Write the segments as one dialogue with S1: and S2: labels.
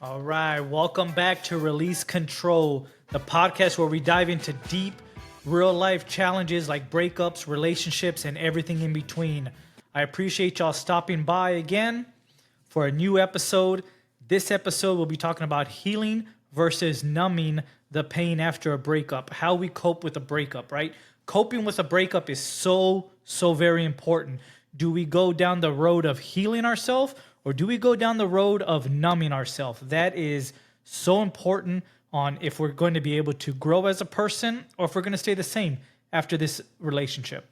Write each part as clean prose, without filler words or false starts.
S1: All right, welcome back to Release Control, the podcast where we dive into deep, real life challenges like breakups, relationships, and everything in between. I appreciate y'all stopping by again for a new episode. This episode, we'll be talking about healing versus numbing the pain after a breakup, how we cope with a breakup, right? Coping with a breakup is so very important. Do we go down the road of healing ourselves, or do we go down the road of numbing ourselves? That is so important on if we're going to be able to grow as a person or if we're going to stay the same after this relationship,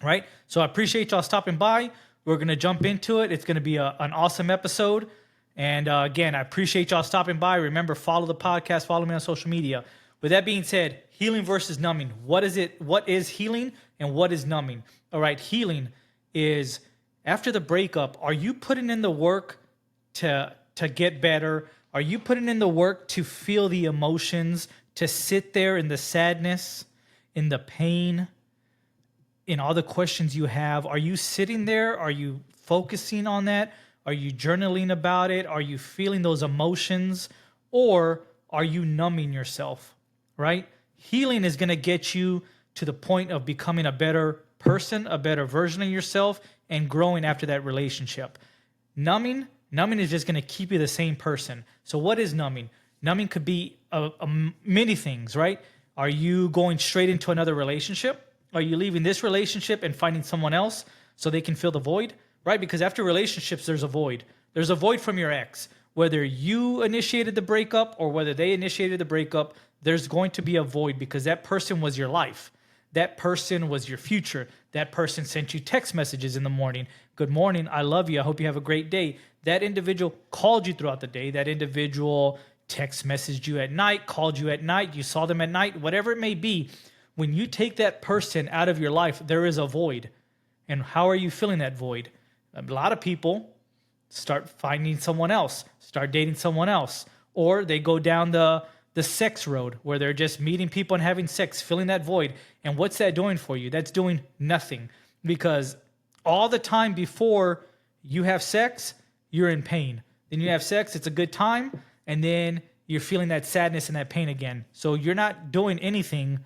S1: right? So I appreciate y'all stopping by. We're going to jump into it. It's going to be an awesome episode. And again, I appreciate y'all stopping by. Remember, follow the podcast, follow me on social media. With that being said, healing versus numbing. What is it? What is healing and what is numbing? All right, healing is after the breakup, are you putting in the work to get better? Are you putting in the work to feel the emotions, to sit there in the sadness, in the pain, in all the questions you have? Are you sitting there? Are you focusing on that? Are you journaling about it? Are you feeling those emotions? Or are you numbing yourself, right? Healing is going to get you to the point of becoming a better person, a better version of yourself, and growing after that relationship. Numbing is just going to keep you the same person. So what is numbing? Numbing could be many things, right? Are you going straight into another relationship? Are you leaving this relationship and finding someone else so they can fill the void, right? Because after relationships, there's a void. There's a void from your ex. Whether you initiated the breakup or whether they initiated the breakup, there's going to be a void because that person was your life. That person was your future. That person sent you text messages in the morning. Good morning. I love you. I hope you have a great day. That individual called you throughout the day. That individual text messaged you at night, called you at night. You saw them at night, whatever it may be. When you take that person out of your life, there is a void. And how are you filling that void? A lot of people start finding someone else, start dating someone else, or they go down the sex road where they're just meeting people and having sex, filling that void. And what's that doing for you? That's doing nothing, because all the time before you have sex, you're in pain. Then you have sex, it's a good time, and then you're feeling that sadness and that pain again. So you're not doing anything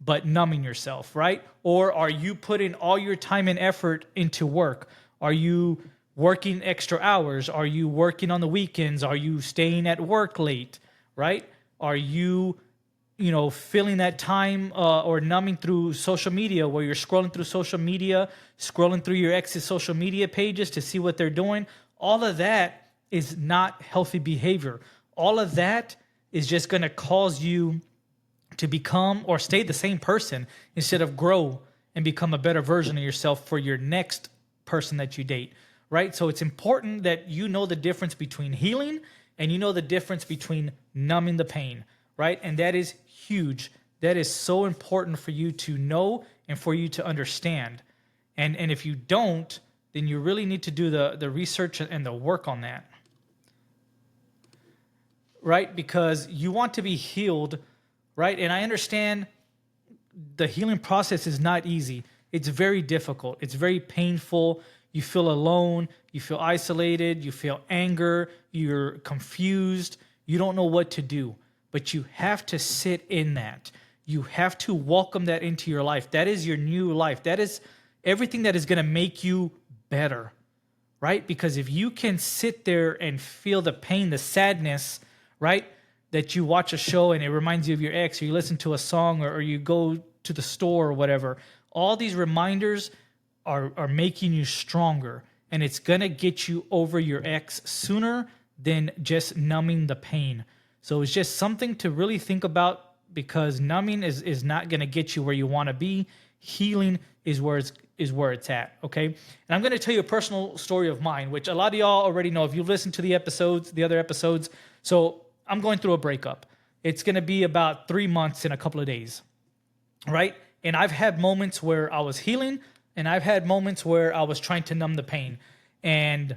S1: but numbing yourself, right? Or are you putting all your time and effort into work? Are you working extra hours? Are you working on the weekends? Are you staying at work late, right? Are you, filling that time or numbing through social media where you're scrolling through social media, scrolling through your ex's social media pages to see what they're doing? All of that is not healthy behavior. All of that is just going to cause you to become or stay the same person instead of grow and become a better version of yourself for your next person that you date, right? So it's important that you know the difference between healing and you know the difference between numbing the pain, right? And that is huge. That is so important for you to know and for you to understand. And if you don't, then you really need to do the research and the work on that, right? Because you want to be healed, right? And I understand the healing process is not easy. It's very difficult. It's very painful. You feel alone. You feel isolated. You feel anger. You're confused. You don't know what to do. But you have to sit in that. You have to welcome that into your life. That is your new life. That is everything that is going to make you better, right? Because if you can sit there and feel the pain, the sadness, right? That you watch a show and it reminds you of your ex, or you listen to a song, or you go to the store or whatever. All these reminders are making you stronger, and it's going to get you over your ex sooner than just numbing the pain. So it's just something to really think about, because numbing is not going to get you where you want to be. Healing is where it's at, okay? And I'm going to tell you a personal story of mine, which a lot of y'all already know if you've listened to the other episodes. So I'm going through a breakup. It's going to be about 3 months in a couple of days, right? And I've had moments where I was healing, and I've had moments where I was trying to numb the pain. And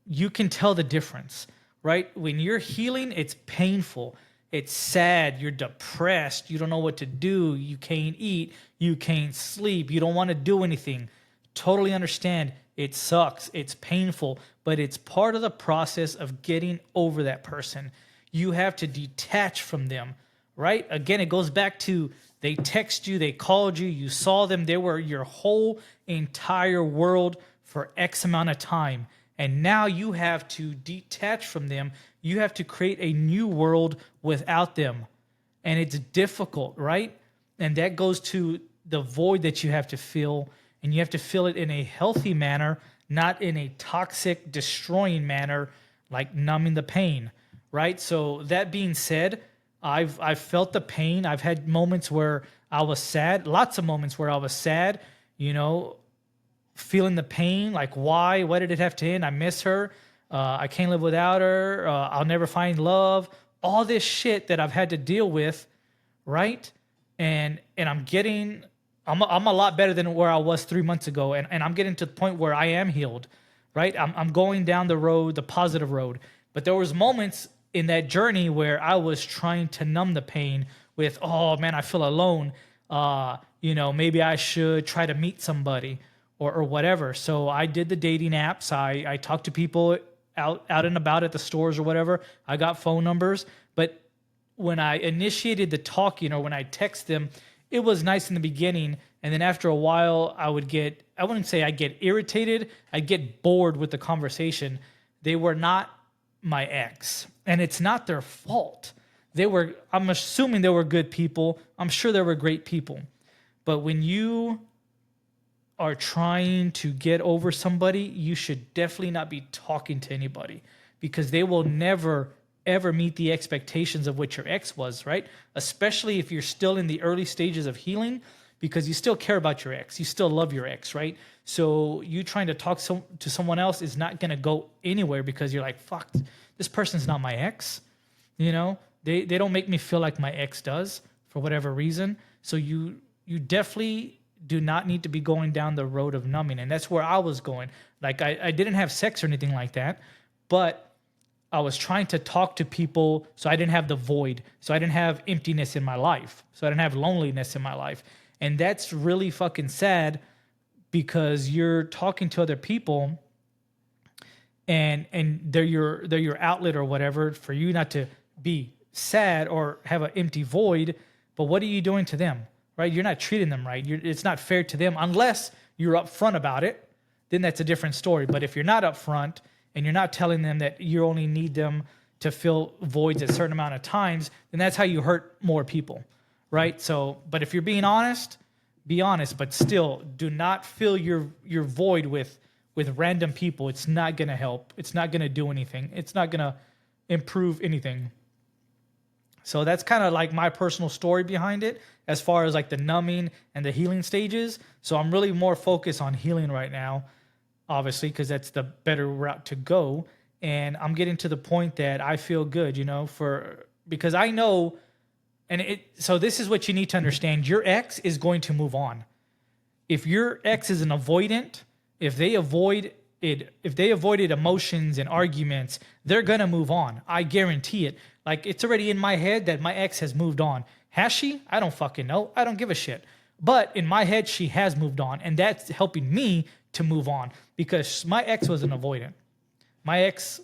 S1: you can tell the difference, right? When you're healing, it's painful. It's sad. You're depressed. You don't know what to do. You can't eat. You can't sleep. You don't want to do anything. Totally understand. It sucks. It's painful, but it's part of the process of getting over that person. You have to detach from them, right? Again, it goes back to they text you, they called you, you saw them, they were your whole entire world for X amount of time. And now you have to detach from them. You have to create a new world without them. And it's difficult, right? And that goes to the void that you have to fill. And you have to fill it in a healthy manner, not in a toxic, destroying manner, like numbing the pain, right? So that being said, I've felt the pain. I've had moments where I was sad, lots of moments where I was sad, feeling the pain, like why did it have to end? I miss her. I can't live without her. I'll never find love. All this shit that I've had to deal with, right? And I'm a lot better than where I was 3 months ago, and I'm getting to the point where I am healed, right? I'm going down the road, the positive road. But there was moments in that journey where I was trying to numb the pain with, oh man, I feel alone. Maybe I should try to meet somebody or whatever. So I did the dating apps. I talked to people out and about at the stores or whatever. I got phone numbers. But when I initiated the talking or when I text them, it was nice in the beginning. And then after a while, I wouldn't say I get irritated. I'd get bored with the conversation. They were not my ex. And it's not their fault. I'm assuming they were good people. I'm sure they were great people. But when you are trying to get over somebody, you should definitely not be talking to anybody because they will never, ever meet the expectations of what your ex was, right? Especially if you're still in the early stages of healing because you still care about your ex. You still love your ex, right? So you trying to talk to someone else is not going to go anywhere because you're like, fuck, this person's not my ex. They don't make me feel like my ex does for whatever reason. So you definitely do not need to be going down the road of numbing. And that's where I was going. Like I didn't have sex or anything like that, but I was trying to talk to people so I didn't have the void. So I didn't have emptiness in my life. So I didn't have loneliness in my life. And that's really fucking sad because you're talking to other people and they're your outlet or whatever for you not to be sad or have an empty void. But what are you doing to them? Right? You're not treating them right. It's not fair to them unless you're upfront about it. Then that's a different story. But if you're not upfront and you're not telling them that you only need them to fill voids at a certain amount of times, then that's how you hurt more people, right? So, but if you're being honest, be honest. But still, do not fill your void with random people. It's not going to help. It's not going to do anything. It's not going to improve anything. So that's kind of like my personal story behind it as far as like the numbing and the healing stages. So I'm really more focused on healing right now, obviously, because that's the better route to go. And I'm getting to the point that I feel good, because I know, so this is what you need to understand. Your ex is going to move on. If your ex is an avoidant, if they avoided emotions and arguments, they're going to move on. I guarantee it. Like, it's already in my head that my ex has moved on. Has she? I don't fucking know. I don't give a shit. But in my head, she has moved on. And that's helping me to move on because my ex was an avoidant. My ex,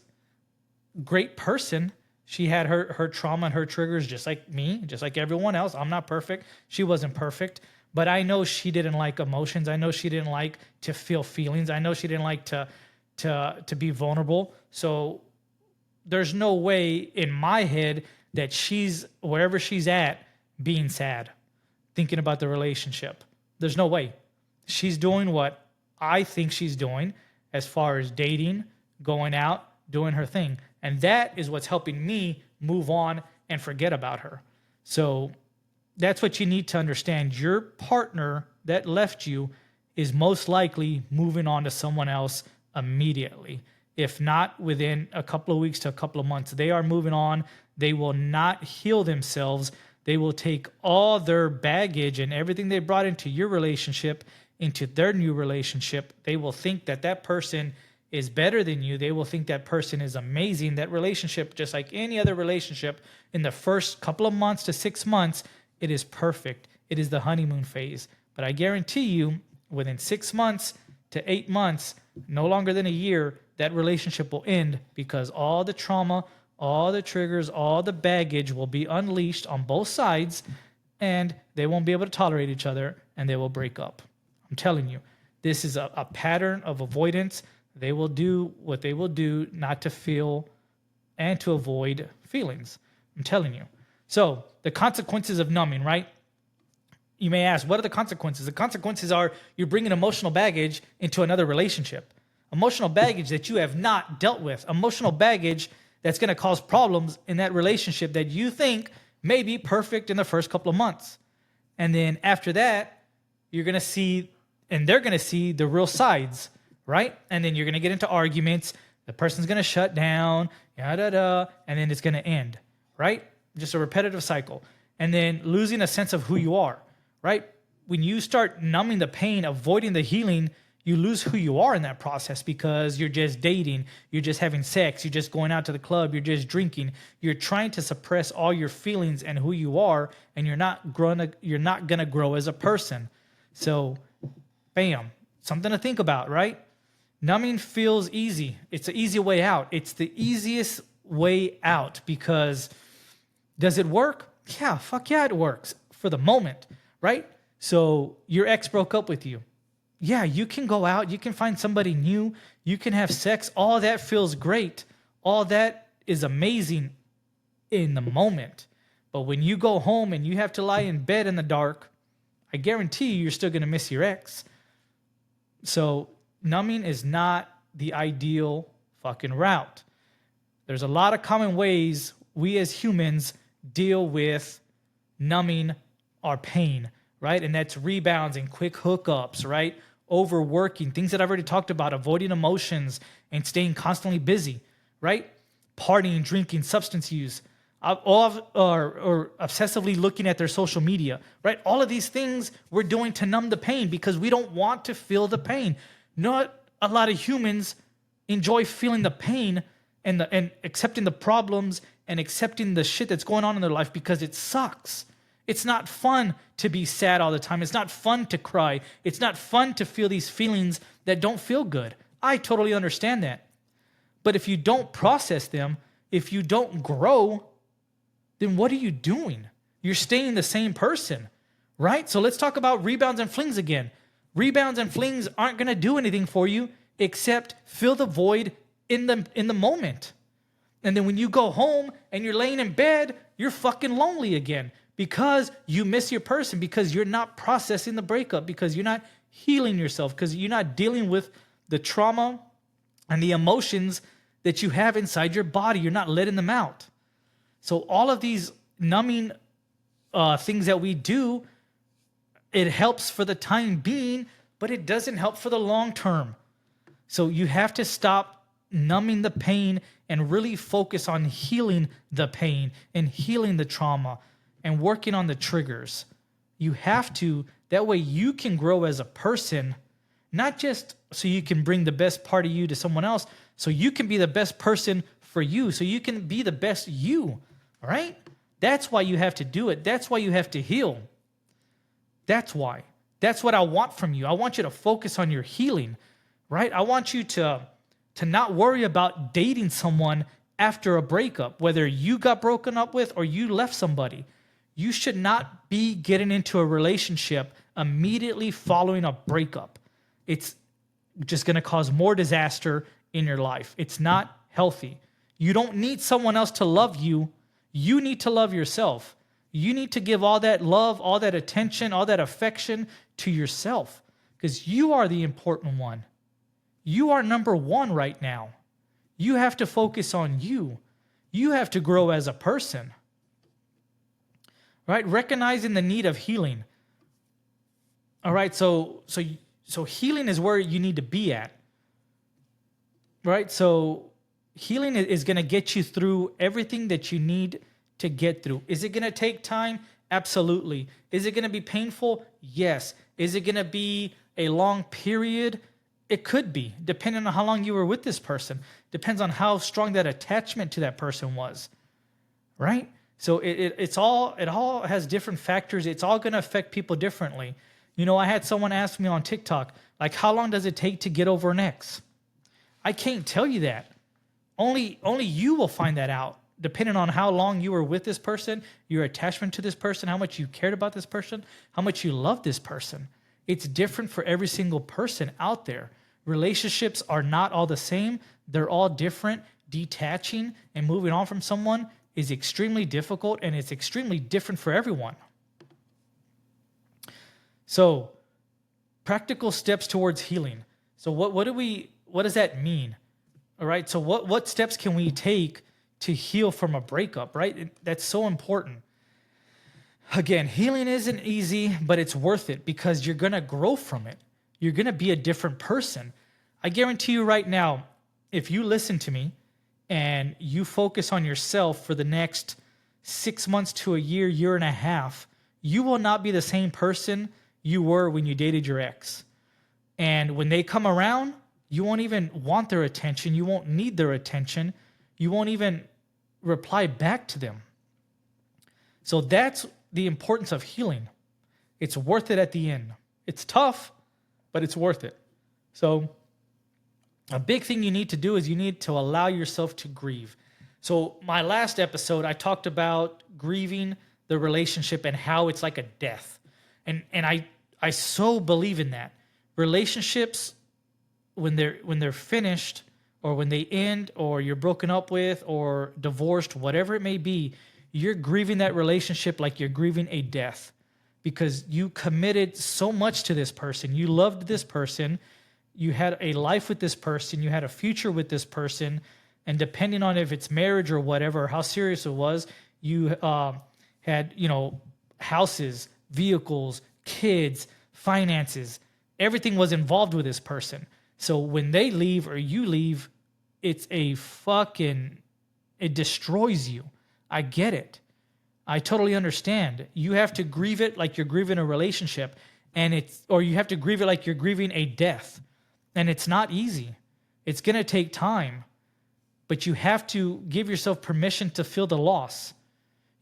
S1: great person. She had her trauma and her triggers just like me, just like everyone else. I'm not perfect. She wasn't perfect. But I know she didn't like emotions. I know she didn't like to feel feelings. I know she didn't like to be vulnerable. So there's no way in my head that she's wherever she's at being sad, thinking about the relationship. There's no way. She's doing what I think she's doing as far as dating, going out, doing her thing. And that is what's helping me move on and forget about her. So that's what you need to understand. Your partner that left you is most likely moving on to someone else immediately. If not within a couple of weeks to a couple of months, they are moving on. They will not heal themselves. They will take all their baggage and everything they brought into your relationship, into their new relationship. They will think that that person is better than you. They will think that person is amazing. That relationship, just like any other relationship, in the first couple of months to 6 months, it is perfect. It is the honeymoon phase. But I guarantee you, within 6 months to 8 months, no longer than a year, that relationship will end because all the trauma, all the triggers, all the baggage will be unleashed on both sides, and they won't be able to tolerate each other, and they will break up. I'm telling you, this is a pattern of avoidance. They will do what they will do not to feel and to avoid feelings. I'm telling you. So the consequences of numbing, right? You may ask, what are the consequences? The consequences are you're bringing emotional baggage into another relationship. Emotional baggage that you have not dealt with. Emotional baggage that's going to cause problems in that relationship that you think may be perfect in the first couple of months. And then after that, you're going to see, and they're going to see the real sides, right? And then you're going to get into arguments. The person's going to shut down, and then it's going to end, right? Just a repetitive cycle. And then losing a sense of who you are, right? When you start numbing the pain, avoiding the healing, you lose who you are in that process because you're just dating, you're just having sex, you're just going out to the club, you're just drinking. You're trying to suppress all your feelings and who you are, and you're not gonna grow as a person. So, bam, something to think about, right? Numbing feels easy. It's an easy way out. It's the easiest way out because does it work? Yeah, fuck yeah, it works for the moment, right? So your ex broke up with you. Yeah, you can go out, you can find somebody new, you can have sex. All that feels great. All that is amazing in the moment. But when you go home and you have to lie in bed in the dark, I guarantee you're still going to miss your ex. So numbing is not the ideal fucking route. There's a lot of common ways we as humans deal with numbing our pain, right? And that's rebounds and quick hookups, right? Overworking, things that I've already talked about, avoiding emotions and staying constantly busy, right? Partying, drinking, substance use, or obsessively looking at their social media, right? All of these things we're doing to numb the pain because we don't want to feel the pain. Not a lot of humans enjoy feeling the pain and accepting the problems and accepting the shit that's going on in their life because it sucks. It's not fun to be sad all the time. It's not fun to cry. It's not fun to feel these feelings that don't feel good. I totally understand that. But if you don't process them, if you don't grow, then what are you doing? You're staying the same person, right? So let's talk about rebounds and flings again. Rebounds and flings aren't going to do anything for you except fill the void in the moment. And then when you go home and you're laying in bed, you're fucking lonely again because you miss your person, because you're not processing the breakup, because you're not healing yourself, because you're not dealing with the trauma and the emotions that you have inside your body. You're not letting them out. So all of these numbing things that we do, it helps for the time being, but it doesn't help for the long term. So you have to stop numbing the pain and really focus on healing the pain and healing the trauma and working on the triggers. You have to, that way you can grow as a person, not just so you can bring the best part of you to someone else, so you can be the best person for you, so you can be the best you, all right? That's why you have to do it. That's why you have to heal. That's why. That's what I want from you. I want you to focus on your healing, right? I want you to not worry about dating someone after a breakup, whether you got broken up with or you left somebody. You should not be getting into a relationship immediately following a breakup. It's just going to cause more disaster in your life. It's not healthy. You don't need someone else to love you. You need to love yourself. You need to give all that love, all that attention, all that affection to yourself because you are the important one. You are number one right now. You have to focus on you. You have to grow as a person. Right? Recognizing the need of healing. All right, so healing is where you need to be at. Right? So healing is going to get you through everything that you need to get through. Is it going to take time? Absolutely. Is it going to be painful? Yes. Is it going to be a long period? It could be, depending on how long you were with this person. Depends on how strong that attachment to that person was. Right? So it all has different factors. It's all going to affect people differently. I had someone ask me on TikTok, like, how long does it take to get over an ex? I can't tell you that. Only you will find that out, depending on how long you were with this person, your attachment to this person, how much you cared about this person, how much you love this person. It's different for every single person out there. Relationships are not all the same. They're all different. Detaching and moving on from someone is extremely difficult, and it's extremely different for everyone. So, practical steps towards healing. So what does that mean? All right. So what steps can we take to heal from a breakup, right? That's so important. Again, healing isn't easy, but it's worth it because you're going to grow from it. You're going to be a different person. I guarantee you right now, if you listen to me and you focus on yourself for the next 6 months to a year, year and a half, you will not be the same person you were when you dated your ex. And when they come around, you won't even want their attention. You won't need their attention. You won't even reply back to them. So that's the importance of healing. It's worth it at the end. It's tough, but it's worth it. So a big thing you need to do is you need to allow yourself to grieve. So my last episode, I talked about grieving the relationship and how it's like a death. And I so believe in that. Relationships, when they're finished, or when they end, or you're broken up with, or divorced, whatever it may be, you're grieving that relationship like you're grieving a death, because you committed so much to this person. You loved this person. You had a life with this person. You had a future with this person. And depending on if it's marriage or whatever, or how serious it was, you had, houses, vehicles, kids, finances. Everything was involved with this person. So when they leave or you leave, it destroys you. I get it. I totally understand. You have to grieve it like you're grieving a relationship, or you have to grieve it like you're grieving a death. And it's not easy. It's going to take time, but you have to give yourself permission to feel the loss.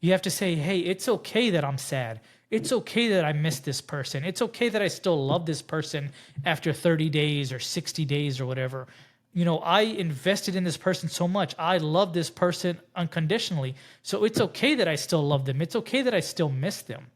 S1: You have to say, hey, it's okay that I'm sad. It's okay that I miss this person. It's okay that I still love this person after 30 days or 60 days or whatever. I invested in this person so much. I love this person unconditionally. So it's okay that I still love them. It's okay that I still miss them,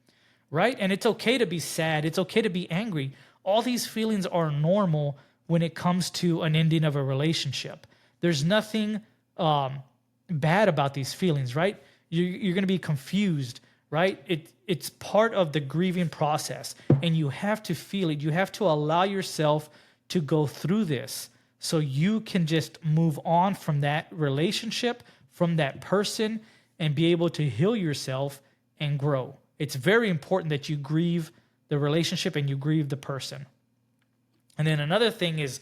S1: right? And it's okay to be sad. It's okay to be angry. All these feelings are normal when it comes to an ending of a relationship. There's nothing bad about these feelings, right? You're going to be confused, right? It's part of the grieving process, and you have to feel it. You have to allow yourself to go through this so you can just move on from that relationship, from that person, and be able to heal yourself and grow. It's very important that you grieve the relationship and you grieve the person. And then another thing is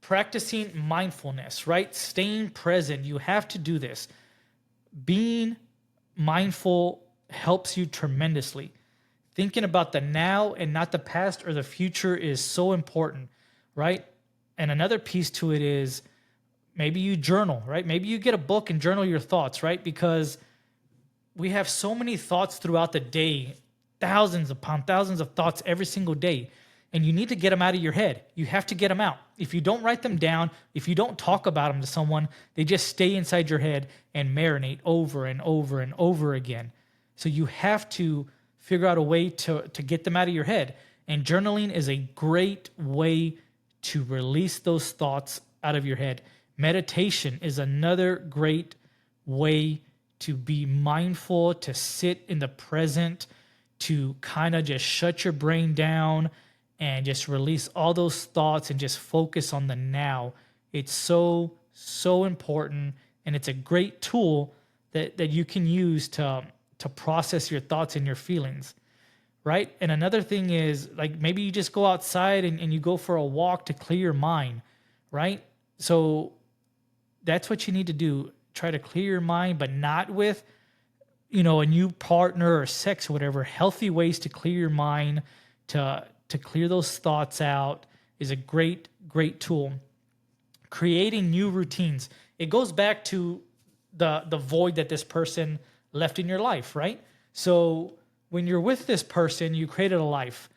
S1: practicing mindfulness, right? Staying present. You have to do this. Being mindful helps you tremendously. Thinking about the now and not the past or the future is so important, right? And another piece to it is maybe you journal, right? Maybe you get a book and journal your thoughts, right? Because we have so many thoughts throughout the day, thousands upon thousands of thoughts every single day. And you need to get them out of your head. You have to get them out. If you don't write them down, if you don't talk about them to someone, they just stay inside your head and marinate over and over and over again. So you have to figure out a way to get them out of your head. And journaling is a great way to release those thoughts out of your head. Meditation is another great way to be mindful, to sit in the present, to kind of just shut your brain down and just release all those thoughts and just focus on the now. It's so, so important. And it's a great tool that you can use to process your thoughts and your feelings, right? And another thing is, like, maybe you just go outside and you go for a walk to clear your mind, right? So that's what you need to do. Try to clear your mind, but not with, a new partner or sex or whatever. Healthy ways to clear your mind, to clear those thoughts out is a great, great tool. Creating new routines. It goes back to the void that this person left in your life, right? So when you're with this person, you created a life,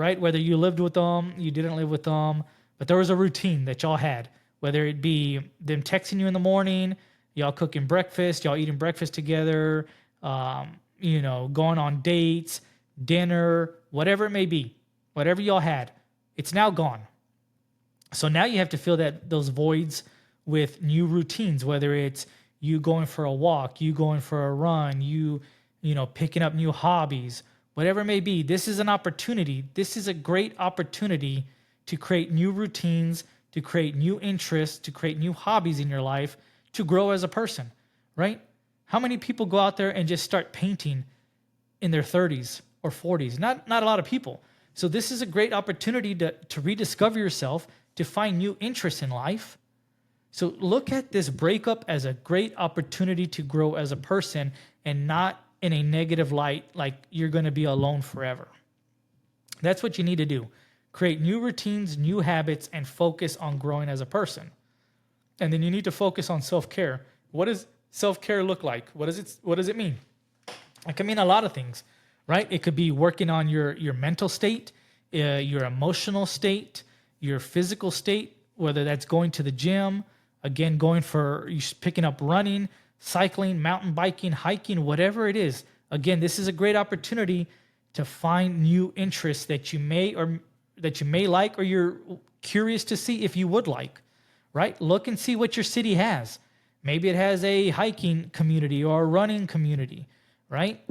S1: right? Whether you lived with them, you didn't live with them, but there was a routine that y'all had, whether it be them texting you in the morning, y'all cooking breakfast, y'all eating breakfast together, going on dates, dinner, whatever it may be, whatever y'all had, it's now gone. So now you have to fill those voids with new routines, whether it's you going for a walk, you going for a run, picking up new hobbies, whatever it may be. This is an opportunity. This is a great opportunity to create new routines, to create new interests, to create new hobbies in your life, to grow as a person, right? How many people go out there and just start painting in their 30s or 40s? Not a lot of people. So this is a great opportunity to rediscover yourself, to find new interests in life. So look at this breakup as a great opportunity to grow as a person, and not in a negative light, like you're going to be alone forever. That's what you need to do. Create new routines, new habits, and focus on growing as a person. And then you need to focus on self-care. What does self-care look like? What does it mean? It can mean a lot of things, right? It could be working on your mental state, your emotional state, your physical state, whether that's going to the gym, again, picking up running, cycling, mountain biking, hiking, whatever it is. Again, this is a great opportunity to find new interests that you may like, or you're curious to see if you would like, right? Look and see what your city has. Maybe it has a hiking community or a running community, right?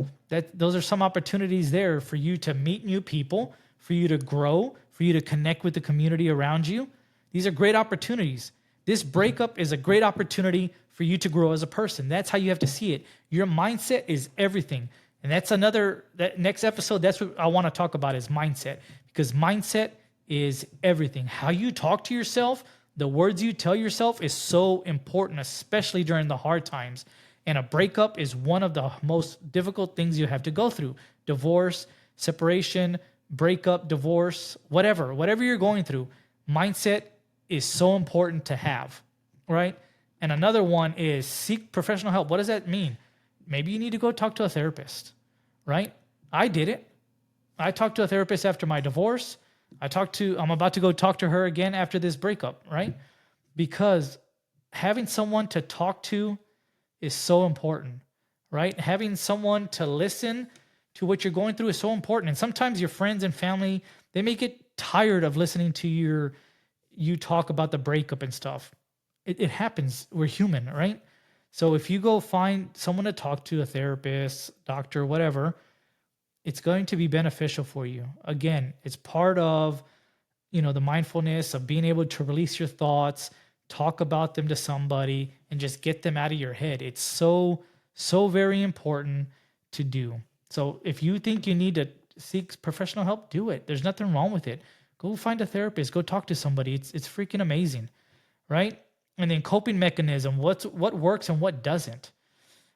S1: Those are some opportunities there for you to meet new people, for you to grow, for you to connect with the community around you. These are great opportunities. This breakup is a great opportunity for you to grow as a person. That's how you have to see it. Your mindset is everything. And that next episode, that's what I want to talk about, is mindset. Because mindset is everything. How you talk to yourself, the words you tell yourself is so important, especially during the hard times. And a breakup is one of the most difficult things you have to go through. Divorce, separation, breakup, divorce, whatever you're going through, mindset is so important to have, right? And another one is seek professional help. What does that mean? Maybe you need to go talk to a therapist, right? I did it. I talked to a therapist after my divorce. I'm about to go talk to her again after this breakup, right? Because having someone to talk to is so important, right? Having someone to listen to what you're going through is so important. And sometimes your friends and family, they may get tired of listening to you talk about the breakup and stuff. It happens. We're human, right? So if you go find someone to talk to, a therapist, doctor, whatever, it's going to be beneficial for you. Again, it's part of, the mindfulness of being able to release your thoughts, talk about them to somebody, and just get them out of your head. It's so, so very important to do. So if you think you need to seek professional help, do it. There's nothing wrong with it. Go find a therapist. Go talk to somebody. It's freaking amazing, right? And then coping mechanism, what works and what doesn't,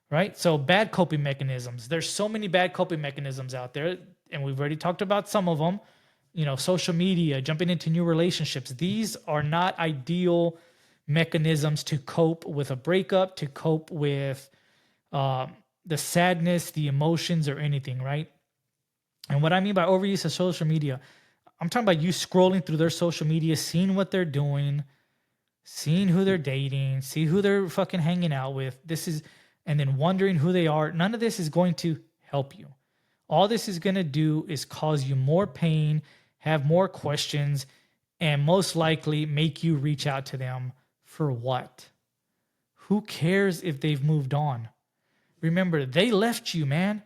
S1: right? So bad coping mechanisms. There's so many bad coping mechanisms out there, and we've already talked about some of them. Social media, jumping into new relationships. These are not ideal mechanisms to cope with a breakup, to cope with the sadness, the emotions, or anything, right? And what I mean by overuse of social media, I'm talking about you scrolling through their social media, seeing what they're doing, seeing who they're dating, see who they're fucking hanging out with. And then wondering who they are. None of this is going to help you. All this is going to do is cause you more pain, have more questions, and most likely make you reach out to them for what? Who cares if they've moved on? Remember, they left you, man.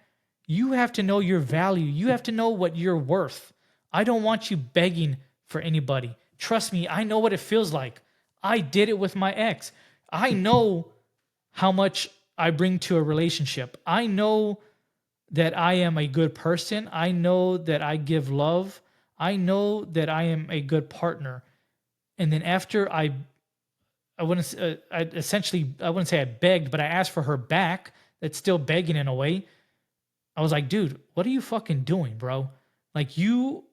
S1: You have to know your value. You have to know what you're worth. I don't want you begging for anybody. Trust me, I know what it feels like. I did it with my ex. I know how much I bring to a relationship. I know that I am a good person. I know that I give love. I know that I am a good partner. And then after I wouldn't say I begged, but I asked for her back. That's still begging in a way. I was like, dude, what are you fucking doing, bro? Like you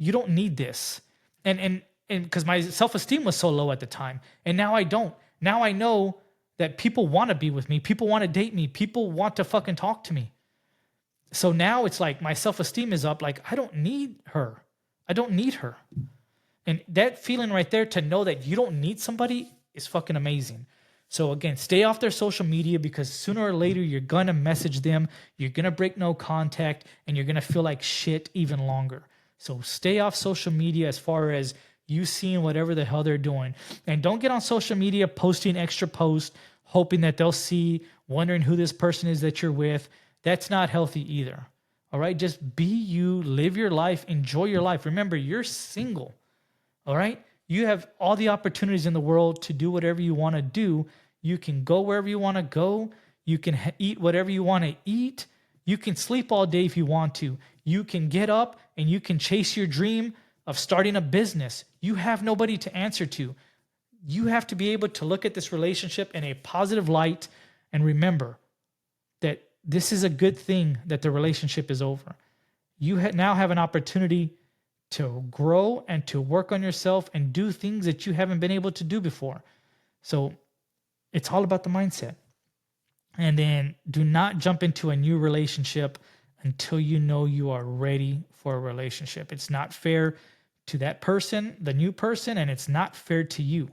S1: don't need this. And because my self-esteem was so low at the time. And now I don't. Now I know that people want to be with me. People want to date me. People want to fucking talk to me. So now it's like my self-esteem is up. Like, I don't need her. I don't need her. And that feeling right there, to know that you don't need somebody, is fucking amazing. So again, stay off their social media, because sooner or later you're gonna message them, you're gonna break no contact, and you're gonna feel like shit even longer. So stay off social media as far as you seeing whatever the hell they're doing. And don't get on social media posting extra posts, hoping that they'll see, wondering who this person is that you're with. That's not healthy either. All right, just be you, live your life, enjoy your life. Remember, you're single. All right. You have all the opportunities in the world to do whatever you want to do. You can go wherever you want to go. You can eat whatever you want to eat. You can sleep all day if you want to. You can get up and you can chase your dream of starting a business. You have nobody to answer to. You have to be able to look at this relationship in a positive light and remember that this is a good thing that the relationship is over. You now have an opportunity to grow and to work on yourself and do things that you haven't been able to do before. So it's all about the mindset. And then do not jump into a new relationship until you know you are ready for a relationship. It's not fair to that person, the new person, and it's not fair to you,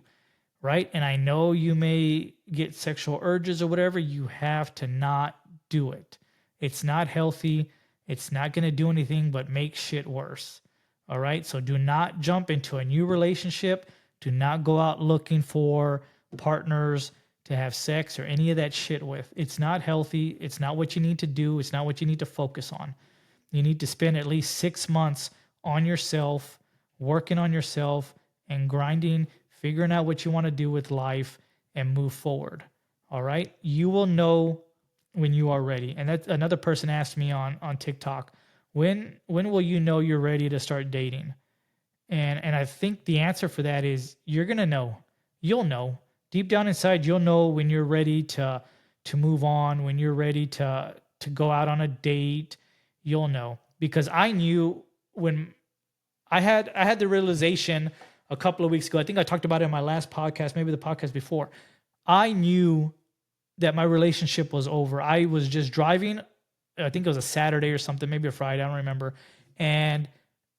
S1: right? And I know you may get sexual urges or whatever. You have to not do it. It's not healthy. It's not going to do anything but make shit worse. All right. So do not jump into a new relationship. Do not go out looking for partners to have sex or any of that shit with. It's not healthy. It's not what you need to do. It's not what you need to focus on. You need to spend at least 6 months on yourself, working on yourself and grinding, figuring out what you want to do with life and move forward. All right. You will know when you are ready. And that's another person asked me on TikTok, when will you know you're ready to start dating? And I think the answer for that is you're gonna know. You'll know. Deep down inside, you'll know when you're ready to move on, when you're ready to go out on a date. You'll know. Because I knew when I had the realization a couple of weeks ago. I think I talked about it in my last podcast, maybe the podcast before. I knew that my relationship was over. I was just driving. I think it was a Saturday or something, maybe a Friday, I don't remember. And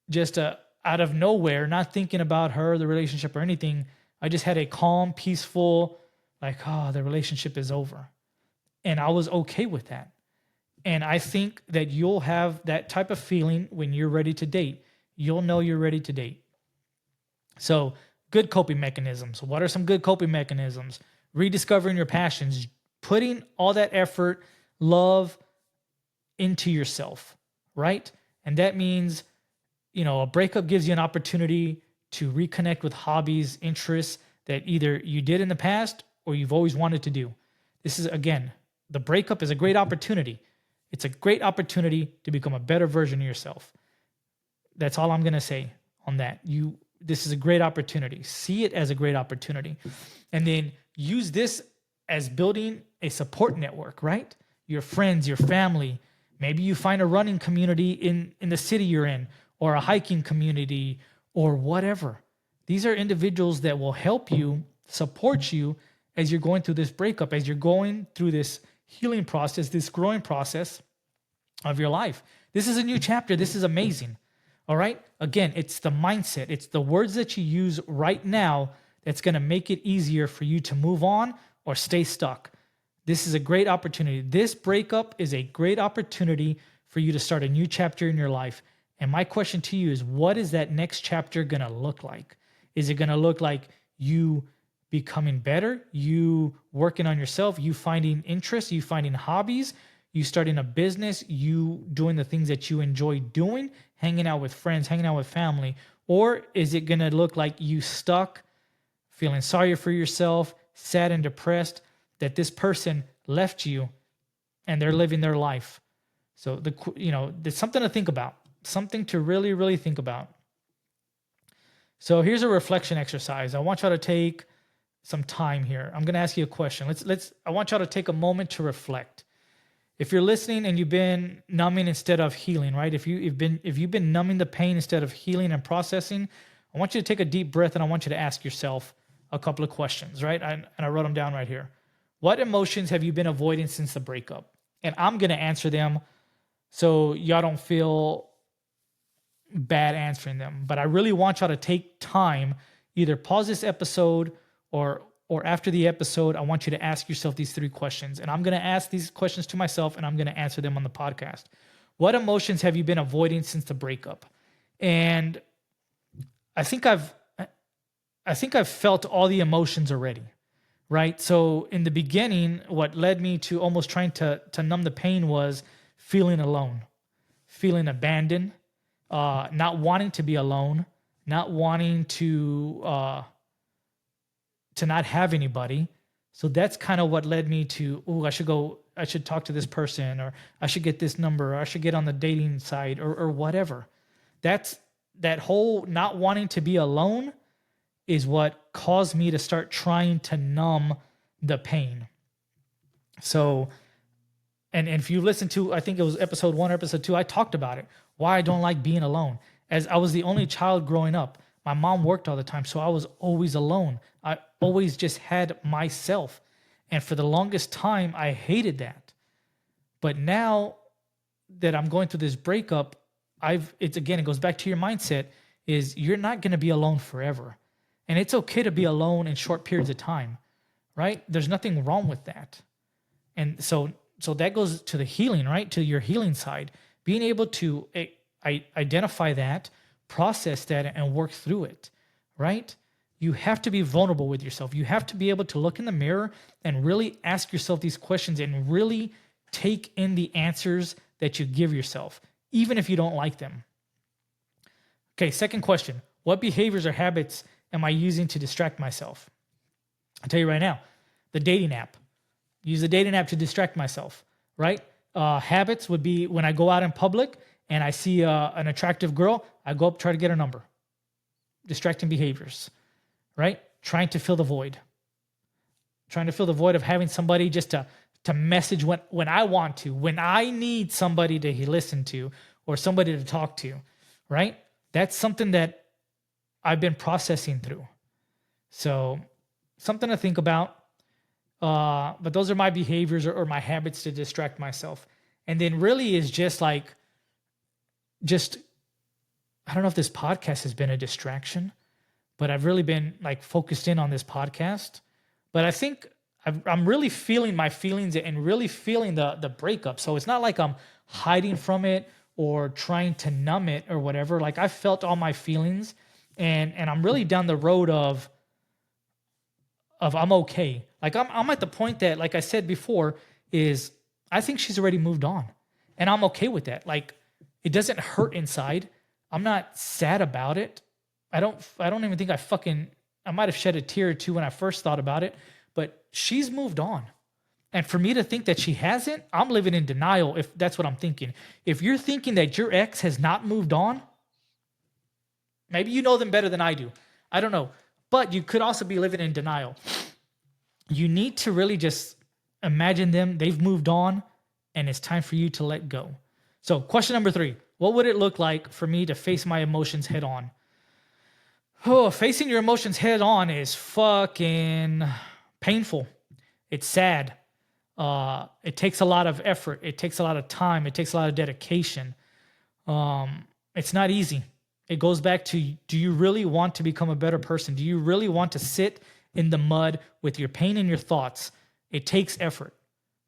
S1: just out of nowhere, not thinking about her, the relationship or anything, I just had a calm, peaceful, like, oh, the relationship is over. And I was okay with that. And I think that you'll have that type of feeling when you're ready to date. You'll know you're ready to date. So, good coping mechanisms. What are some good coping mechanisms? Rediscovering your passions, putting all that effort, love, into yourself, right? And that means, a breakup gives you an opportunity to reconnect with hobbies, interests that either you did in the past or you've always wanted to do. This is, again, the breakup is a great opportunity. It's a great opportunity to become a better version of yourself. That's all I'm going to say on that. This is a great opportunity. See it as a great opportunity. And then use this as building a support network, right? Your friends, your family. Maybe you find a running community in the city you're in, or a hiking community, or whatever. These are individuals that will help you, support you as you're going through this breakup, as you're going through this healing process, this growing process of your life. This is a new chapter. This is amazing. All right? Again, it's the mindset. It's the words that you use right now that's going to make it easier for you to move on or stay stuck. This is a great opportunity. This breakup is a great opportunity for you to start a new chapter in your life. And my question to you is, what is that next chapter going to look like? Is it going to look like you becoming better, you working on yourself, you finding interests, you finding hobbies, you starting a business, you doing the things that you enjoy doing, hanging out with friends, hanging out with family? Or is it going to look like you stuck, feeling sorry for yourself, sad and depressed that this person left you and they're living their life? So there's something to think about, something to really, really think about. So here's a reflection exercise. I want y'all to take some time here. I'm going to ask you a question. I want y'all to take a moment to reflect. If you're listening and you've been numbing instead of healing, right? If you've been numbing the pain instead of healing and processing, I want you to take a deep breath and I want you to ask yourself a couple of questions, right? And I wrote them down right here. What emotions have you been avoiding since the breakup? And I'm going to answer them so y'all don't feel bad answering them. But I really want y'all to take time, either pause this episode or after the episode, I want you to ask yourself these 3 questions. And I'm going to ask these questions to myself and I'm going to answer them on the podcast. What emotions have you been avoiding since the breakup? And I think I've felt all the emotions already, right? So in the beginning, what led me to almost trying to numb the pain was feeling alone, feeling abandoned, not wanting to be alone, not wanting to not have anybody. So that's kind of what led me to, I should talk to this person, or I should get this number, or I should get on the dating site, or whatever. That whole not wanting to be alone is what caused me to start trying to numb the pain. So, and if you listen to, I think it was episode 1 or episode 2, I talked about it, why I don't like being alone. As I was the only child growing up, my mom worked all the time, so I was always alone. I always just had myself. And for the longest time, I hated that. But now that I'm going through this breakup, it goes back to your mindset, is you're not going to be alone forever. And it's okay to be alone in short periods of time, right? There's nothing wrong with that. And so that goes to the healing, right? To your healing side, being able to identify that, process that, and work through it, right? You have to be vulnerable with yourself. You have to be able to look in the mirror and really ask yourself these questions and really take in the answers that you give yourself, even if you don't like them. Okay, second question. What behaviors or habits am I using to distract myself? I'll tell you right now, the dating app. Use the dating app to distract myself, right? Habits would be when I go out in public and I see an attractive girl, I go up, try to get her number. Distracting behaviors, right? Trying to fill the void. Trying to fill the void of having somebody just to message when I want to, when I need somebody to listen to or somebody to talk to, right? That's something that I've been processing through. So something to think about. But those are my behaviors or my habits to distract myself. And then really is just I don't know if this podcast has been a distraction, but I've really been focused in on this podcast. But I think I'm really feeling my feelings and really feeling the breakup. So it's not like I'm hiding from it or trying to numb it or whatever. I felt all my feelings and I'm really down the road of I'm okay. I'm at the point that, like I said before, is I think she's already moved on. And I'm okay with that. It doesn't hurt inside. I'm not sad about it. I don't even think I might have shed a tear or two when I first thought about it, but she's moved on. And for me to think that she hasn't, I'm living in denial if that's what I'm thinking. If you're thinking that your ex has not moved on, maybe you know them better than I do. I don't know. But you could also be living in denial. You need to really just imagine they've moved on, and it's time for you to let go. So question number 3, what would it look like for me to face my emotions head on? Oh, facing your emotions head on is fucking painful. It's sad. It takes a lot of effort. It takes a lot of time. It takes a lot of dedication. It's not easy. It goes back to, do you really want to become a better person? Do you really want to sit in the mud with your pain and your thoughts? It takes effort,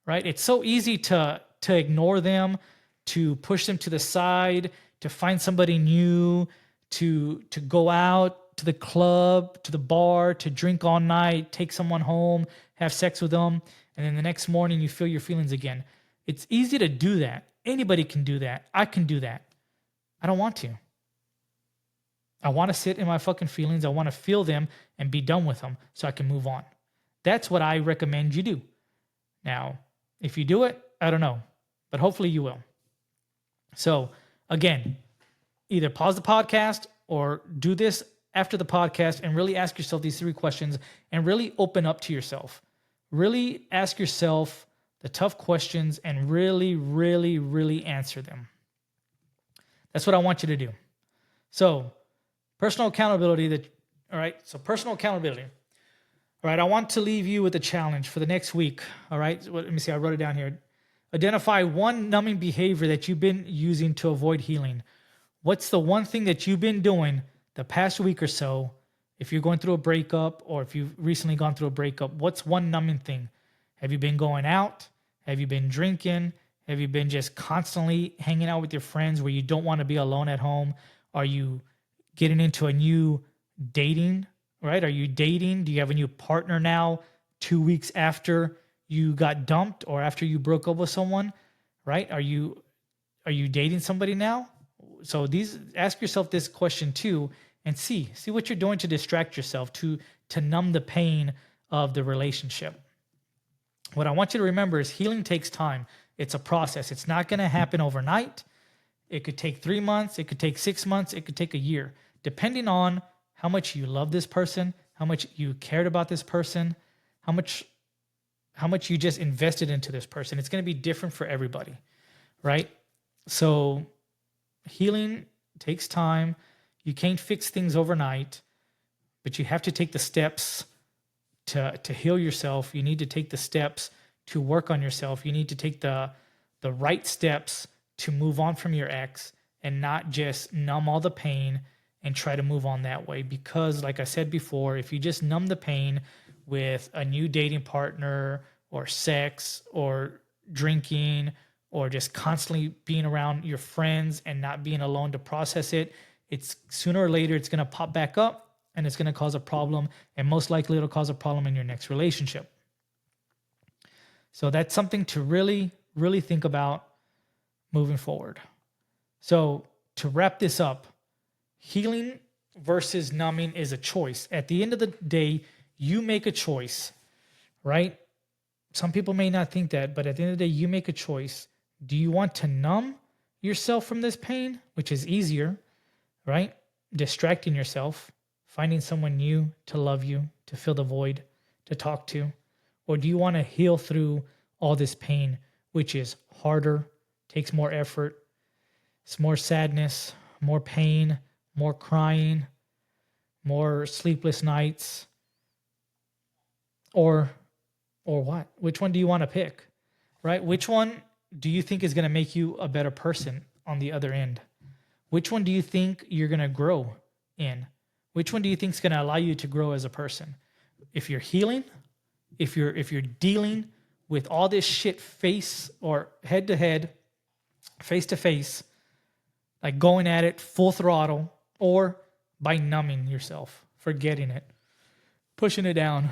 S1: right? It's so easy to ignore them, to push them to the side, to find somebody new, to go out to the club, to the bar, to drink all night, take someone home, have sex with them, and then the next morning you feel your feelings again. It's easy to do that. Anybody can do that. I can do that. I don't want to. I want to sit in my fucking feelings. I want to feel them and be done with them so I can move on. That's what I recommend you do. Now, if you do it, I don't know, but hopefully you will. So again, either pause the podcast or do this after the podcast and really ask yourself these 3 questions and really open up to yourself. Really ask yourself the tough questions and really, really, really answer them. That's what I want you to do. So personal accountability. All right. So personal accountability. All right. I want to leave you with a challenge for the next week. All right. Let me see. I wrote it down here. Identify one numbing behavior that you've been using to avoid healing. What's the one thing that you've been doing the past week or so? If you're going through a breakup or if you've recently gone through a breakup, what's one numbing thing? Have you been going out? Have you been drinking? Have you been just constantly hanging out with your friends where you don't want to be alone at home? Are you getting into a new dating, right? Are you dating? Do you have a new partner now 2 weeks after you got dumped or after you broke up with someone, right? Are you dating somebody now? So ask yourself this question too and see what you're doing to distract yourself, to numb the pain of the relationship. What I want you to remember is healing takes time. It's a process. It's not going to happen overnight. It could take 3 months. It could take 6 months. It could take a year, depending on how much you love this person, how much you cared about this person, how much you just invested into this person. It's going to be different for everybody, right? So healing takes time. You can't fix things overnight, but you have to take the steps to heal yourself. You need to take the steps to work on yourself. You need to take the right steps to move on from your ex and not just numb all the pain and try to move on that way. Because like I said before, if you just numb the pain with a new dating partner or sex or drinking or just constantly being around your friends and not being alone to process it, it's sooner or later it's going to pop back up and it's going to cause a problem, and most likely it'll cause a problem in your next relationship. So that's something to really, really think about moving forward. So to wrap this up, healing versus numbing is a choice. At the end of the day, you make a choice, right? Some people may not think that, but at the end of the day, you make a choice. Do you want to numb yourself from this pain, which is easier, right? Distracting yourself, finding someone new to love you, to fill the void, to talk to? Or do you want to heal through all this pain, which is harder, takes more effort, it's more sadness, more pain, more crying, more sleepless nights? Or what? Which one do you want to pick, right? Which one do you think is going to make you a better person on the other end? Which one do you think you're going to grow in? Which one do you think is going to allow you to grow as a person? If you're healing, if you're dealing with all this shit face or head to head, face to face, like going at it full throttle, or by numbing yourself, forgetting it, pushing it down,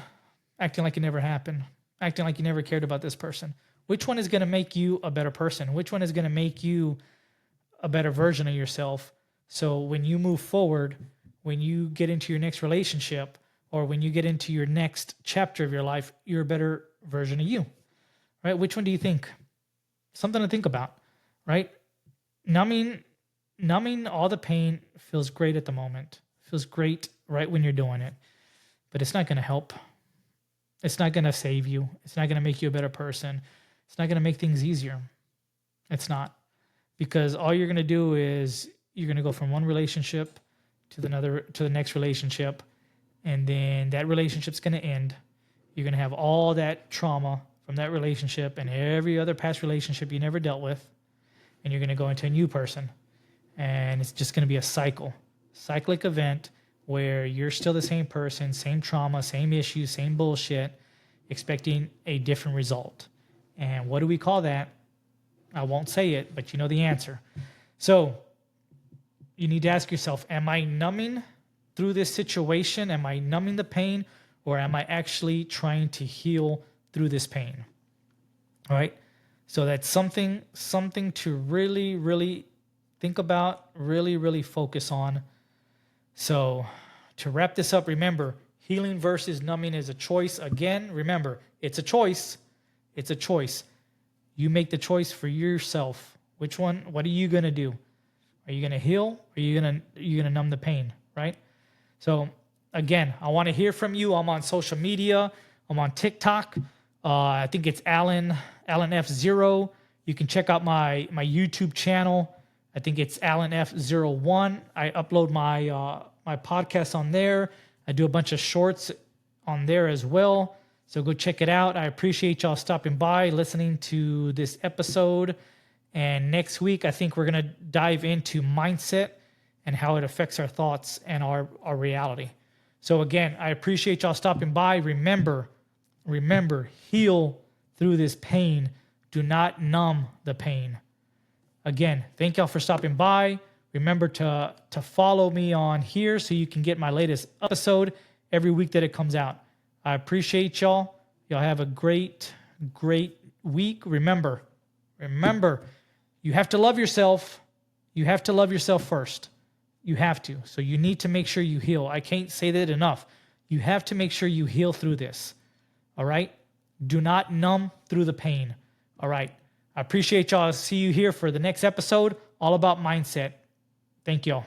S1: acting like it never happened, acting like you never cared about this person. Which one is going to make you a better person? Which one is going to make you a better version of yourself? So when you move forward, when you get into your next relationship, or when you get into your next chapter of your life, you're a better version of you, right? Which one do you think? Something to think about, right? Numbing all the pain feels great at the moment. Feels great right when you're doing it, but it's not going to help. It's not going to save you. It's not going to make you a better person. It's not going to make things easier. It's not. Because all you're going to do is you're going to go from one relationship to the next relationship, and then that relationship's going to end. You're going to have all that trauma from that relationship and every other past relationship you never dealt with, and you're going to go into a new person, and it's just going to be a cyclic event where you're still the same person, same trauma, same issues, same bullshit, expecting a different result. And what do we call that? I won't say it, but you know the answer. So you need to ask yourself, am I numbing through this situation? Am I numbing the pain, or am I actually trying to heal through this pain? All right. So that's something to really, really think about, really, really focus on. So to wrap this up, remember, healing versus numbing is a choice. Again, remember, it's a choice. It's a choice. You make the choice for yourself. Which one? What are you going to do? Are you going to heal? Or are you going to numb the pain, right? So again, I want to hear from you. I'm on social media. I'm on TikTok. I think it's Alan F0. You can check out my YouTube channel. I think it's Alan F01. I upload my podcast on there. I do a bunch of shorts on there as well. So go check it out. I appreciate y'all stopping by, listening to this episode. And next week, I think we're going to dive into mindset and how it affects our thoughts and our reality. So again, I appreciate y'all stopping by. Remember, heal through this pain. Do not numb the pain. Again, thank y'all for stopping by. Remember to follow me on here so you can get my latest episode every week that it comes out. I appreciate y'all. Y'all have a great week. Remember, you have to love yourself. You have to love yourself first. You have to. So you need to make sure you heal. I can't say that enough. You have to make sure you heal through this. All right? Do not numb through the pain. All right? I appreciate y'all. I'll see you here for the next episode, all about mindset. Thank y'all.